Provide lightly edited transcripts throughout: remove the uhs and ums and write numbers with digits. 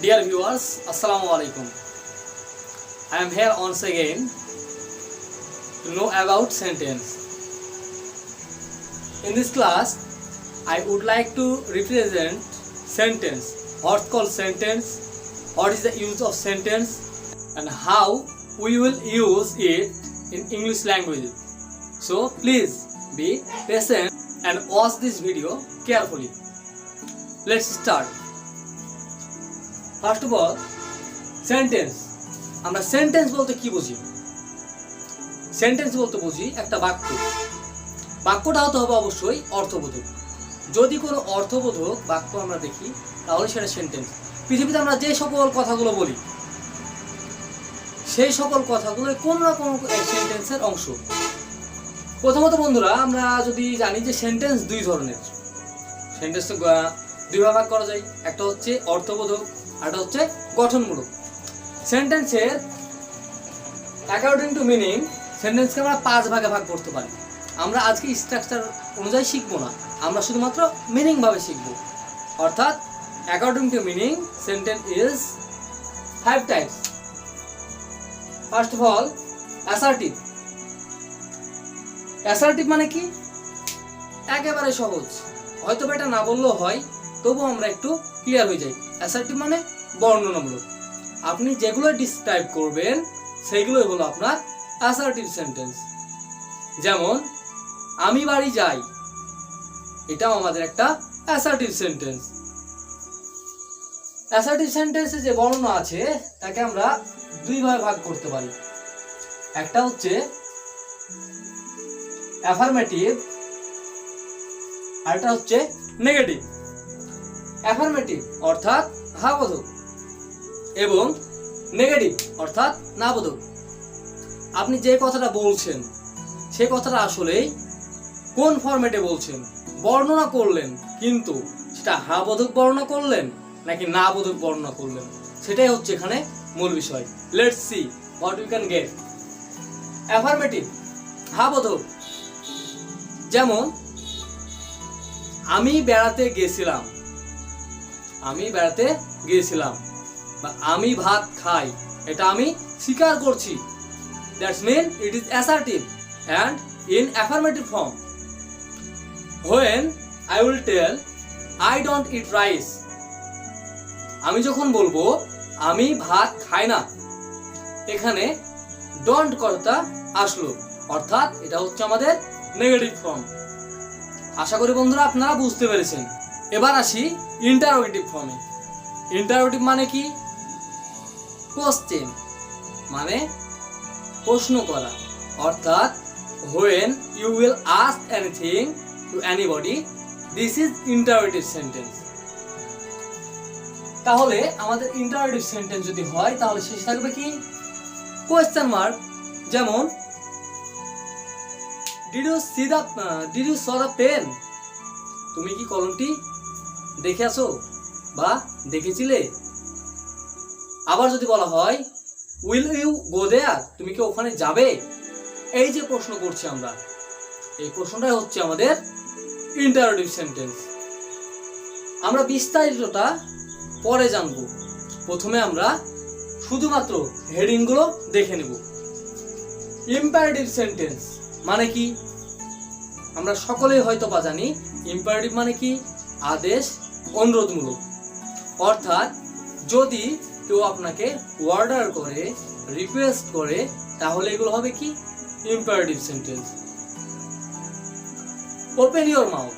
Dear viewers, Assalamu alaikum. I am here once again to know about sentence. In this class, I would like to represent sentence. What's called sentence? What is the use of sentence? And how we will use it in English language. So please be patient and watch this video carefully. Let's start. First of all, sentence. আমরা sentence বলতে কি বুঝি? Sentence বলতে বুঝি একটা বাক্য। বাক্যটা হতে হবে অবশ্যই অর্থবোধক। যদি কোনো অর্থবোধক বাক্য আমরা দেখি তাহলে সেটা সেন্টেন্স। পৃথিবীতে আমরা যে সকল কথাগুলো বলি সেই সকল কথাগুলো কোনো না কোনো সেন্টেন্সের অংশ। প্রথমত বন্ধুরা, আমরা যদি জানি যে সেন্টেন্স দুই ধরনের। সেন্টেন্স দুই ভাগ করা যায়, একটা হচ্ছে অর্থবোধক, এটা হচ্ছে গঠনমূলক। সেন্টেন্সের অ্যাকর্ডিং টু মিনিং সেন্টেন্সকে আমরা 5 ভাগে ভাগ করতে পারি। আমরা আজকে স্ট্রাকচার অনুযায়ী শিখবো না, আমরা শুধুমাত্র মিনিং ভাবে শিখব। অর্থাৎ according to meaning sentence is 5 types. First of all, assertive. Assertive মানে কি? একেবারে সহজ, হয়তো এটা না বললেও হয়, তবুও আমরা একটু ক্লিয়ার হয়ে যাই। অ্যাসার্টিভ মানে বর্ণনামূলক। আপনি যেগুলো ডিসক্রাইব করবেন সেইগুলোই হলো আপনার অ্যাসার্টিভ সেন্টেন্স। যেমন আমি বাড়ি যাই, এটাও আমাদের একটা অ্যাসার্টিভ সেন্টেন্স। অ্যাসার্টিভ সেন্টেন্সে যে বর্ণনা আছে তাকে আমরা দুই ভাগে ভাগ করতে পারি। একটা হচ্ছে অ্যাফার্মেটিভ আর একটা হচ্ছে নেগেটিভ। অ্যাফার্মেটিভ অর্থাৎ হ্যাঁবোধক এবং নেগেটিভ অর্থাৎ নাবোধক। আপনি যে কথাটা বলছেন সেই কথাটা আসলেই কোন ফরম্যাটে বলছেন, বর্ণনা করলেন, কিন্তু সেটা হ্যাঁবোধক বর্ণনা করলেন নাকি নাবোধক বর্ণনা করলেন, সেটাই হচ্ছে এখানে মূল বিষয়। Let's see what we can get. Affirmative হ্যাঁবোধক, যেমন আমি বেড়াতে গেছিলাম, আমি বেড়াতে গিয়েছিলাম, বা আমি ভাত খাই, এটা আমি স্বীকার করছি। That's mean it is assertive and in affirmative form. When I will tell I don't eat rice, আমি যখন বলবো আমি ভাত খাই না, এখানে ডোন্ট কথাটা আসলো, অর্থাৎ এটা হচ্ছে আমাদের নেগেটিভ ফর্ম। আশা করি বন্ধুরা আপনারা বুঝতে পেরেছেন। এবার আসি ইন্টারোগেটিভ ফর্মে। ইন্টারোগেটিভ মানে কি? কোশ্চেন মানে প্রশ্ন করা, অর্থাৎ when you will ask anything to anybody, this is interrogative sentence. তাহলে আমাদের ইন্টারোগেটিভ সেন্টেন্স যদি হয় তাহলে শেষে থাকবে কি? Question mark. যেমন did you saw the pen? তুমি কি কলমটি দেখেছো বা দেখেছিলে? আবার যদি বলা হয় will you go there? তুমি কি ওখানে যাবে? এই যে প্রশ্ন করছি আমরা, এই প্রশ্নটাই হচ্ছে আমাদের ইন্টারোগেটিভ সেন্টেন্স। আমরা বিস্তারিতটা পরে জানব, প্রথমে আমরা শুধুমাত্র হেডিংগুলো দেখে নেব। ইম্পারেটিভ সেন্টেন্স মানে কি? আমরা সকলেই হয়তো বা জানি ইম্পারেটিভ মানে কি? আদেশ অনুরোধমূলক। অর্থাৎ যদি কেউ আপনাকে অর্ডার করে, রিকোয়েস্ট করে, তাহলে এগুলো হবে কি? Imperative sentence. Open your mouth,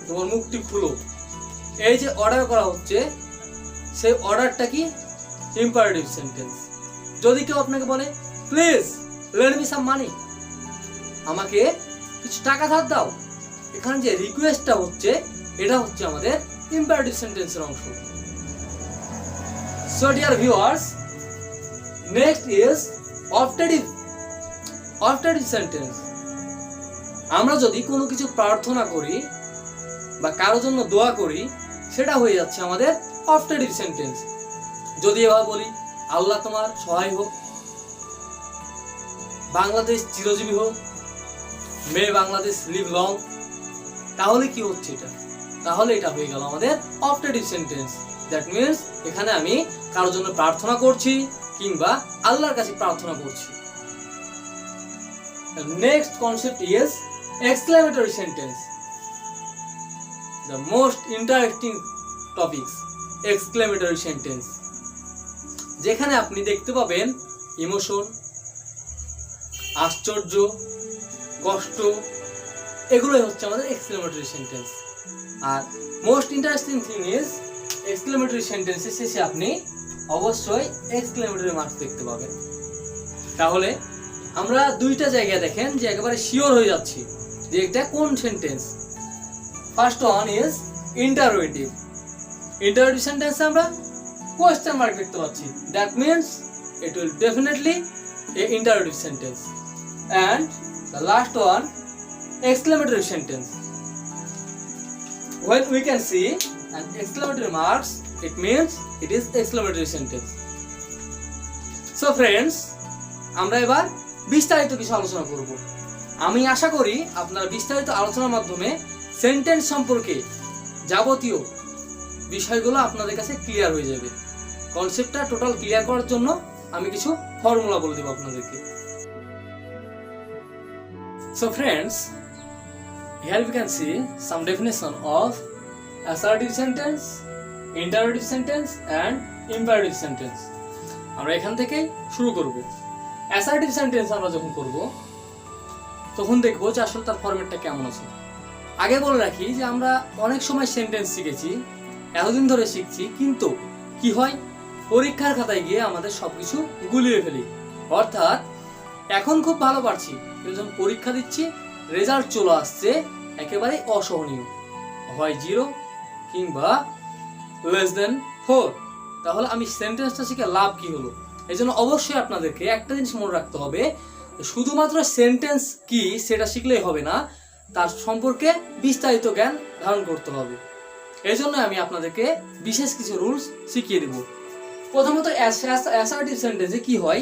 তোমার মুখটি খুলো। এই যে অর্ডার করা হচ্ছে সেই অর্ডারটা কি? Imperative sentence. যদি কেউ আপনাকে বলে প্লিজ লেন্ড মি সাম মানি, আমাকে কিছু টাকা ধার দাও, এখানে যে রিকোয়েস্টটা হচ্ছে এটা হচ্ছে আমাদের ইম্পারেটিভ সেন্টেন্সের অংশ। So dear viewers, next is optative sentence. আমরা যদি কোনো কিছু প্রার্থনা করি বা কারোর জন্য দোয়া করি, সেটা হয়ে যাচ্ছে আমাদের অপটেটিভ সেন্টেন্স। যদি এভাবে বলি আল্লাহ তোমার সহায় হোক, বাংলাদেশ চিরজীবী হোক, মে বাংলাদেশ লিভ লং, তাহলে কি হচ্ছে? এটা তাহলে এটা হয়ে গেল আমাদের অপটেটিভ সেন্টেন্স। দ্যাট মিনস এখানে আমি কারোর জন্য প্রার্থনা করছি কিংবা আল্লাহর কাছে প্রার্থনা করছি। The next concept is exclamatory sentence. The most interesting topics, exclamatory sentence. যেখানে আপনি দেখতে পাবেন ইমোশন, আশ্চর্য, কষ্ট, এগুলোই হচ্ছে আমাদের exclamatory sentence। আর most interesting thing is exclamatory sentence এর শেষে আপনি অবশ্যই exclamatory মার্কস দেখতে পাবেন। তাহলে আমরা দুইটা জায়গায় দেখেন যে একেবারে শিওর হয়ে যাচ্ছি যে এটা কোন sentence. First one is interrogative. Interrogative সেন্টেন্সে আমরা কোয়েশ্চেন মার্ক দেখতে পাচ্ছি। That means it will definitely A interrogative sentence. And the last one exclamatory sentence. When we can see an exclamatory marks, it means it is exclamatory sentence. So friends, আমরা এবার বিস্তারিত কিছু আলোচনা করব। আমি আশা করি আপনারা বিস্তারিত আলোচনার মাধ্যমে সেন্টেন্স সম্পর্কে যাবতীয় বিষয়গুলো আপনাদের কাছে ক্লিয়ার হয়ে যাবে। কনসেপ্টটা টোটাল ক্লিয়ার করার জন্য আমি কিছু ফর্মুলা বলে দেব আপনাদেরকে। So friends, here we can see some definition of assertive sentence, interrogative sentence and imperative sentence. আমরা এখান থেকে শুরু করব। অ্যাসার্টিভ সেন্টেন্স আমরা যখন করব তখন দেখবো যে আসলে তার ফরম্যাটটা কেমন আছে। আগে বলে রাখি যে আমরা অনেক সময় সেন্টেন্স শিখেছি, এতদিন ধরে শিখছি, কিন্তু কি হয় পরীক্ষার খাতায় গিয়ে আমাদের সবকিছু গুলিয়ে ফেলি। অর্থাৎ এখন খুব ভালো পারছি, কিন্তু যখন পরীক্ষা দিচ্ছি রেজাল্ট চলে আসছে একেবারে অসহনীয়, হয় 0 কিংবা <4। তাহলে আমি সেন্টেন্সটা শিখে লাভ কি হলো? এই জন্য অবশ্যই আপনাদেরকে একটা জিনিস মনে রাখতে হবে, শুধুমাত্র সেন্টেন্স কি সেটা শিখলেই হবে না, তার সম্পর্কে বিস্তারিত জ্ঞান ধারণ করতে হবে। এই জন্য আমি আপনাদেরকে বিশেষ কিছু রুলস শিখিয়ে দেব। প্রথমত অ্যাসার্টিভ সেন্টেন্সে কি হয়,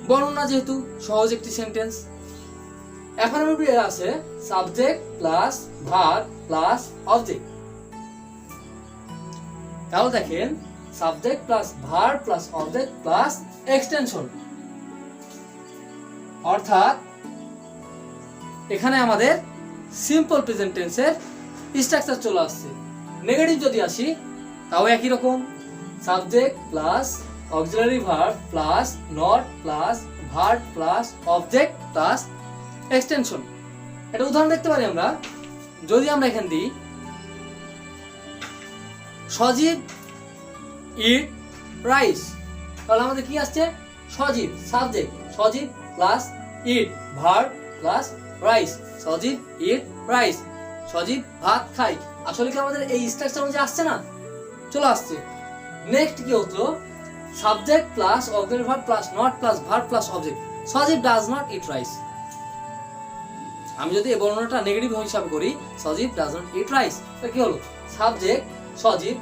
বর্ণনা যেহেতু সহজ একটি সেন্টেন্স, অ্যাফার্মেটিভ আছে subject plus verb plus object. তাহলে দেখেন subject plus verb plus object plus extension, অর্থাৎ এখানে আমাদের সিম্পল প্রেজেন্ট টেন্সের স্ট্রাকচার চলে আসছে। নেগেটিভ যদি আসি তাও একই রকম, subject plus auxiliary verb plus not plus verb plus object plus extension. একটা উদাহরণ দেখতে পারি আমরা, যদি আমরা এখানে দিই সজীব ইট রাইস, তাহলে আমাদের কি আসছে সজীব সাবজেক্ট, সজীব প্লাস ইট ভার্ব প্লাস রাইস, সজীব ইট রাইস, সজীব ভাত খাই। আসলে কি আমাদের এই স্ট্রাকচার অনুযায়ী আসছে না? চলে আসছে। নেক্সট কি হতো, subject plus auxiliary verb plus not plus verb plus object, Sajib does not eat rice. আমি যদি এই বর্ণনাটা নেগেটিভ হিসাবে করি, সজীব ডাজ নট ইট রাইস, তাহলে কি হলো subject Sajib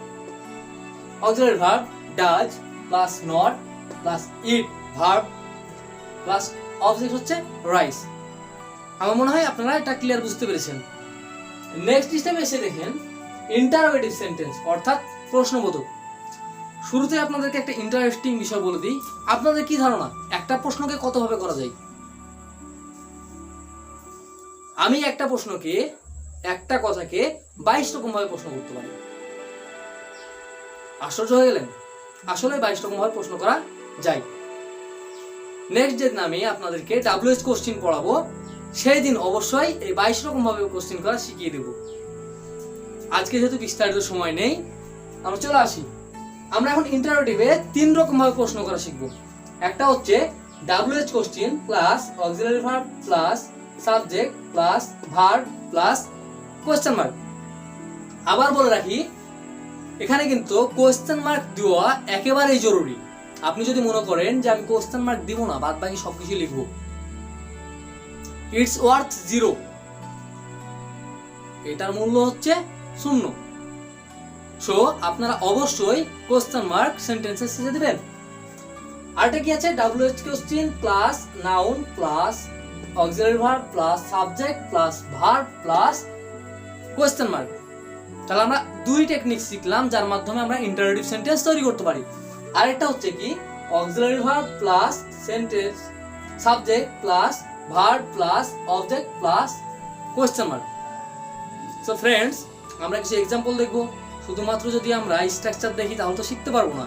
auxiliary verb does plus not plus it verb plus object হচ্ছে rice. আমার মনে হয় আপনারা এটা ক্লিয়ার বুঝতে পেরেছেন। নেক্সট স্টেপে এসে দেখেন ইন্টারোগেটিভ সেন্টেন্স অর্থাৎ প্রশ্নবোধক। শুরুতে আপনাদেরকে একটা ইন্টারেস্টিং বিষয় বলে দিই। আপনাদের কি ধারণা একটা প্রশ্নকে কতভাবে করা যায়? আমি একটা প্রশ্নকে, একটা কথাকে 22 রকম ভাবে প্রশ্ন করতে পারি। আশ্চর্য হয়ে গেলেন? আসলে 22 রকম ভাবে প্রশ্ন করা যায়। নেক্সট যেদিন আমি আপনাদেরকে WH কোশ্চিন পড়াবো সেই দিন অবশ্যই এই 22 রকম ভাবে কোশ্চিন করা শিখিয়ে দেব। আজকে যেহেতু বিস্তারিত সময় নেই, আমরা চলে আসি। আমরা এখন ইন্টারোগেটিভে 3 রকম ভাবে প্রশ্ন করা শিখবো। একটা হচ্ছে WH question plus auxiliary verb plus subject plus verb plus question mark. আবার বলে রাখি, এখানে কিন্তু কোশ্চেন মার্ক দেওয়া একেবারেই জরুরি। আপনি যদি মনে করেন যে আমি কোশ্চেন মার্ক দিব না, বাদ বাকি সবকিছু লিখবো, ইটস ওয়ার্থ 0, এটার মূল্য হচ্ছে 0। সো আপনারা অবশ্যই কোশ্চেন মার্ক সেন্টেন্সের শেষে দিবেন। আরেকটা কি আছে, WH question plus noun plus auxiliary verb plus subject plus verb plus question mark. তাহলে আমরা দুই টেকনিক শিখলাম যার মাধ্যমে আমরা ইন্টারোগেটিভ সেন্টেন্স তৈরি করতে পারি। আরেকটা হচ্ছে কি auxiliary verb plus sentence subject plus verb plus object plus question mark. So friends, আমরা কিছু এক্সাম্পল দেখবো। শুধুমাত্র যদি আমরা স্ট্রাকচার দেখি তাহলে তো শিখতে পারবো না।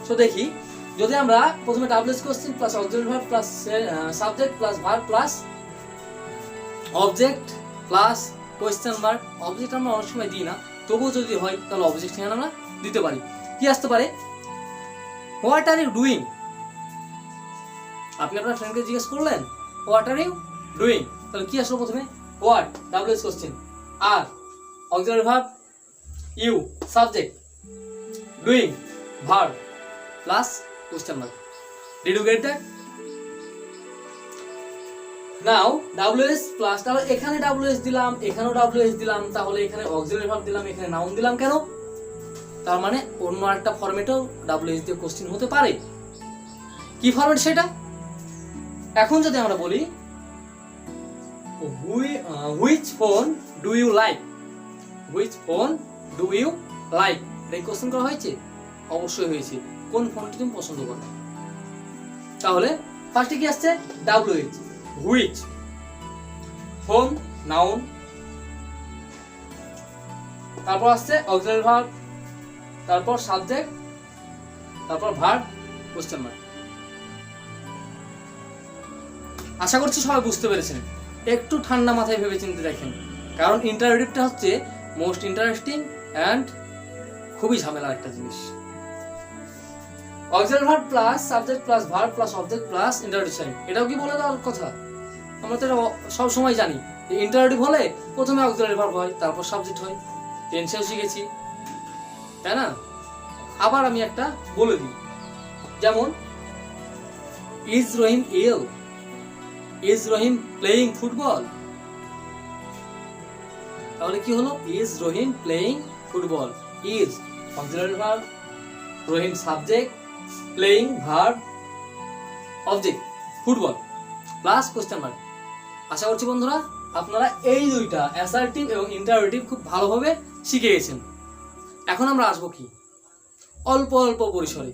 সো দেখি, যদি আমরা প্রথমে WH question plus auxiliary verb plus subject plus verb plus object plus question mark, object আমরা অনেক সময় দিই না, তবুও যদি হয় তাহলে অবজেক্ট এখানে আমরা দিতে পারি। কি আসতে পারে? What are you doing? আপনি আপনার ফ্রেন্ডকে জিজ্ঞেস করলেন হোয়াট আর ইউ ডুইং, তাহলে কি আসলো প্রথমে? হোয়াট ডাবলএস কোশ্চেন, আর auxiliary verb, you subject, doing verb plus question mark. Did you get that? Now WH plus, তাহলে এখানে ডাব্লিউএস দিলাম, এখানেও ডাব্লিউএস দিলাম, তাহলে এখানে অক্সিলারি ভার্ব দিলাম, এখানে নাউন দিলাম কেন? তার মানে অন্য একটা ফরম্যাটেও ডাব্লিউএস দিয়ে কোশ্চেন হতে পারে। কি ফরম্যাট সেটা? এখন যদি আমরা বলি which phone do you like, which phone do you like, এই কোশ্চেন করা হয়েছে? অবশ্যই হয়েছে। কোন ফোনটি তুমি পছন্দ করো? তাহলে ফার্স্টে কি আসছে? ডাব্লিউএইচ, হুইচ, ফোন নাউন, তারপর আসছে অক্সিলারি ভার্ব, তারপর সাবজেক্ট, তারপর ভার্ব, কোশ্চেন মার্ক। আশা করছি সবাই বুঝতে পেরেছেন। একটু ঠান্ডা মাথায় ভেবে চিন্তে দেখেন, কারণ ইন্টারোগেটিভটা হচ্ছে মোস্ট ইন্টারেস্টিং অ্যান্ড খুবই ঝামেলার একটা জিনিস। Auxiliary verb plus subject plus verb plus object plus interrogative sign, এটাও কি বলে দেওয়ার কথা? আমরা তো এটা সব সময় জানি যে ইন্টারোগেটিভ হলে প্রথমে অক্সিলারি ভার্ব হয়, তারপর সাবজেক্ট হয়, টেন্সেও শিখেছি, তাই না? আবার আমি একটা বলে দিই, যেমন is Rahim ill, is Rahim playing football, তাহলে কি হলো? Is Rahim playing football, is auxiliary verb, Rahim subject, playing verb, object football plus question mark. আশা করছি বন্ধুরা আপনারা এই দুইটা অ্যাসার্টিভ এবং ইন্টারোগেটিভ খুব ভালোভাবে শিখে গেছেন। এখন আমরা আসবো কি অল্প অল্প পরিসরে,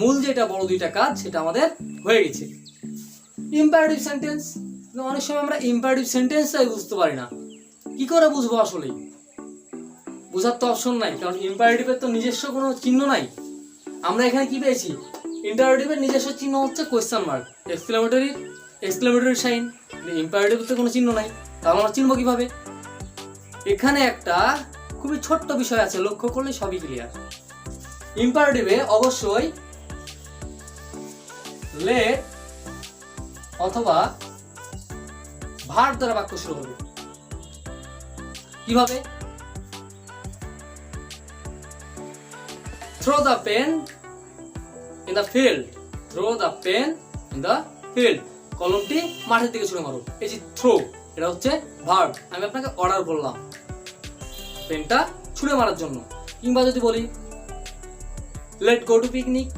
মূল যেটা বড় দুইটা কাজ সেটা আমাদের হয়ে গেছে। ইম্পারেটিভ সেন্টেন্স, অনেক সময় আমরা ইম্পারেটিভ সেন্টেন্সটাই বুঝতে পারি না। কি করে বুঝবো? আসলে বোঝার তো অপশন নাই, কারণ ইম্পারেটিভের তো নিজস্ব কোনো চিহ্ন নাই। আমরা এখানে কি পেয়েছি? ইন্টারোগেটিভের নিজস্ব চিহ্ন হচ্ছে কোয়েশ্চেন মার্ক, এক্সক্লেমেটরি সাইন। ইম্পারেটিভের তো কোনো চিহ্ন নাই, তাহলে আমরা চিনবো কিভাবে? এখানে একটা খুবই ছোট্ট বিষয় আছে, লক্ষ্য করলে সবই ক্লিয়ার। ইম্পারেটিভে অবশ্যই লেট অথবা ভার্ব দ্বারা বাক্য শুরু হবে। কিভাবে? throw the pen in the field, throw the pen in the field, কলমটি মাঠের দিকে ছুঁড়ে মারো। এই যে থ্রো, এটা হচ্ছে ভার্ব, আমি আপনাকে অর্ডার করলাম পেনটা ছুঁড়ে মারার জন্য। কিংবা যদি বলি let go to picnic,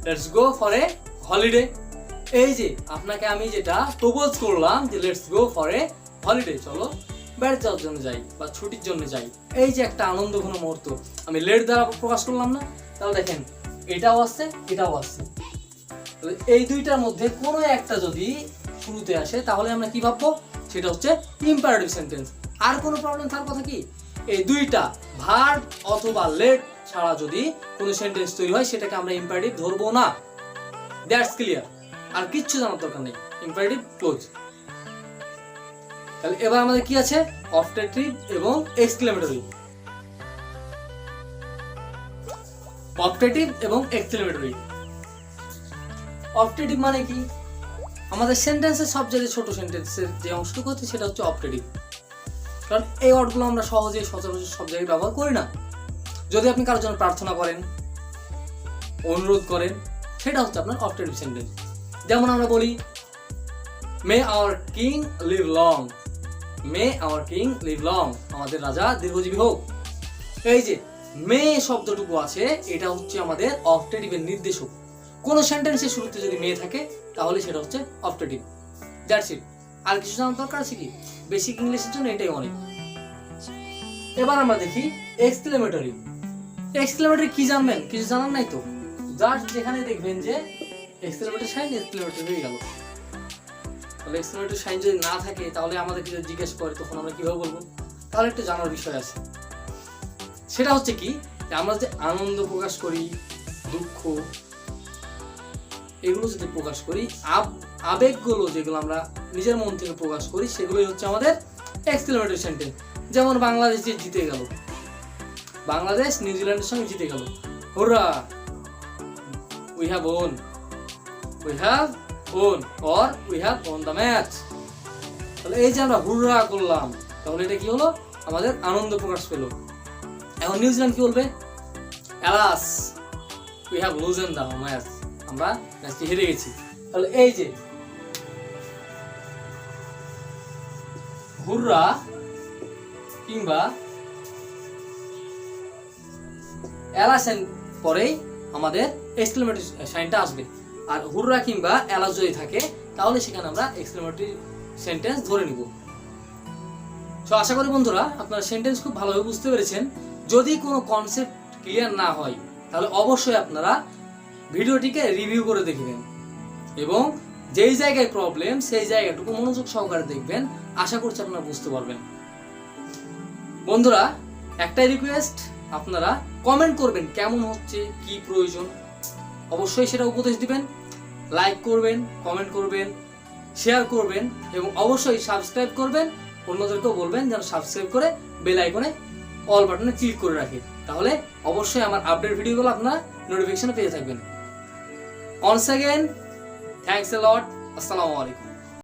let's go for a holiday, এই যে আপনাকে আমি যেটা প্রপোজ করলাম যে let's go for a holiday, চলো বেড়াতে যাওয়ার জন্য যাই বা ছুটির জন্য যাই, এই যে একটা আনন্দঘন মুহূর্ত আমি লেট দ্বারা প্রকাশ করলাম না? তাহলে দেখেন এটাও আসছে, এটাও আসছে, এই দুইটার মধ্যে কোনো একটা যদি শুরুতে আসে তাহলে আমরা কি ভাববো? সেটা হচ্ছে ইম্পারেটিভ সেন্টেন্স। আর কোনো প্রবলেম থাকার কথা কি? এই দুইটা ভার্ব অথবা লেট ছাড়া যদি কোনো সেন্টেন্স তৈরি হয় সেটাকে আমরা ইম্পারেটিভ ধরবো না। দ্যাটস ক্লিয়ার, আর কিচ্ছু জানার দরকার নেই, ইম্পারেটিভ ক্লোজ। তাহলে এবার আমাদের কি আছে? অবজেক্টিভ এবং এক্সক্লেমেটরি। অবজেক্টিভ এবং এক্সক্লেমেটরি। অবজেক্টিভ মানে কি? আমাদের সেন্টেন্সের সবচেয়ে ছোট সেন্টেন্সের যে অংশটুকু হচ্ছে সেটা হচ্ছে অবজেক্টিভ, কারণ এই ওয়ার্ডগুলো আমরা সহজে সচরাচর সব জায়গায় ব্যবহার করি না। যদি আপনি কারোর জন্য প্রার্থনা করেন, অনুরোধ করেন, সেটা হচ্ছে আপনার অবজেক্টিভ সেন্টেন্স। যেমন আমরা বলি মে আওয়ার কিং লিভ লং, মে আওয়ার কিং লিভ লং, আমাদের রাজা দীর্ঘজীবী হোক। এই যে মে শব্দটুকু আছে এটা হচ্ছে আমাদের অবজেক্টিভের নির্দেশক। কোন সেন্টেন্সের শুরুতে যদি মে থাকে তাহলে সেটা হচ্ছে অবজেক্টিভ। That's it. আর কিছু জানার দরকার আছে কি? বেসিক ইংলিশের জন্য এটাই অনেক। এবার আমরা দেখি এক্সক্লেমেটরি। এক্সক্লেমেটরি কি জানবেন? কিছু জানার নাই তো, জাস্ট যেখানে দেখবেন যে এক্সক্লেমেটরি সাইন, এক্সক্লেমেটরি হয়ে গেল। তাহলে এক্সক্লেমেটরি সাইন যদি না থাকে তাহলে আমাদেরকে যদি জিজ্ঞেস করে তখন আমরা কিভাবে বলবো? তাহলে একটা জানার বিষয় আছে, সেটা হচ্ছে কি, যে আমরা যে আনন্দ প্রকাশ করি, দুঃখ, এগুলো যদি প্রকাশ করি, আবেগগুলো যেগুলো আমরা নিজের মন থেকে প্রকাশ করি, সেগুলোই হচ্ছে আমাদের এক্সক্লেমেটরি সেন্টেন্স। যেমন বাংলাদেশ যে জিতে গেল, বাংলাদেশ নিউজিল্যান্ডের সঙ্গে জিতে গেল, হুররা, we have won, we have won, or we have won the match. তাহলে এই যে আমরা হুররা করলাম, তাহলে এটা কি হলো? আমাদের আনন্দ প্রকাশ পেলো। এখন নিউজিল্যান্ড কি বলবে? Alas, we have loosen the match, আমরা ম্যাচটি হেরে গেছি। তাহলে এই যে হুররা কিংবা অ্যালাসেন পরেই আমাদের এক্সক্লেমেটরি সাইনটা আসবে। আর হুররা কিংবা অ্যালাস যদি থাকে তাহলে সেখানে আমরা এক্সক্লেমেটরি সেন্টেন্স ধরে নিব। তো আশা করি বন্ধুরা আপনারা সেন্টেন্স খুব ভালোভাবে বুঝতে পেরেছেন। যদি কোনো কনসেপ্ট ক্লিয়ার না হয় তাহলে অবশ্যই আপনারা ভিডিওটিকে রিভিউ করে দেখবেন এবং যেই জায়গায় প্রবলেম সেই জায়গাটুকু মনোযোগ সহকারে দেখবেন। আশা করছি আপনারা বুঝতে পারবেন। বন্ধুরা একটাই রিকোয়েস্ট, আপনারা কমেন্ট করবেন কেমন হচ্ছে, কি প্রয়োজন, অবশ্যই সেটা উপদেশ দিবেন। লাইক করবেন, কমেন্ট করবেন, শেয়ার করবেন এবং অবশ্যই সাবস্ক্রাইব করবেন। অন্যদেরকেও বলবেন যেন সাবস্ক্রাইব করে বেল আইকনে অল বাটনে ক্লিক করে রাখে, তাহলে অবশ্যই আমার আপডেট ভিডিওগুলো আপনারা নোটিফিকেশনে পেয়ে থাকবেন। অনস অ্যাগেন থ্যাঙ্কস এ লট। আসসালামু আলাইকুম।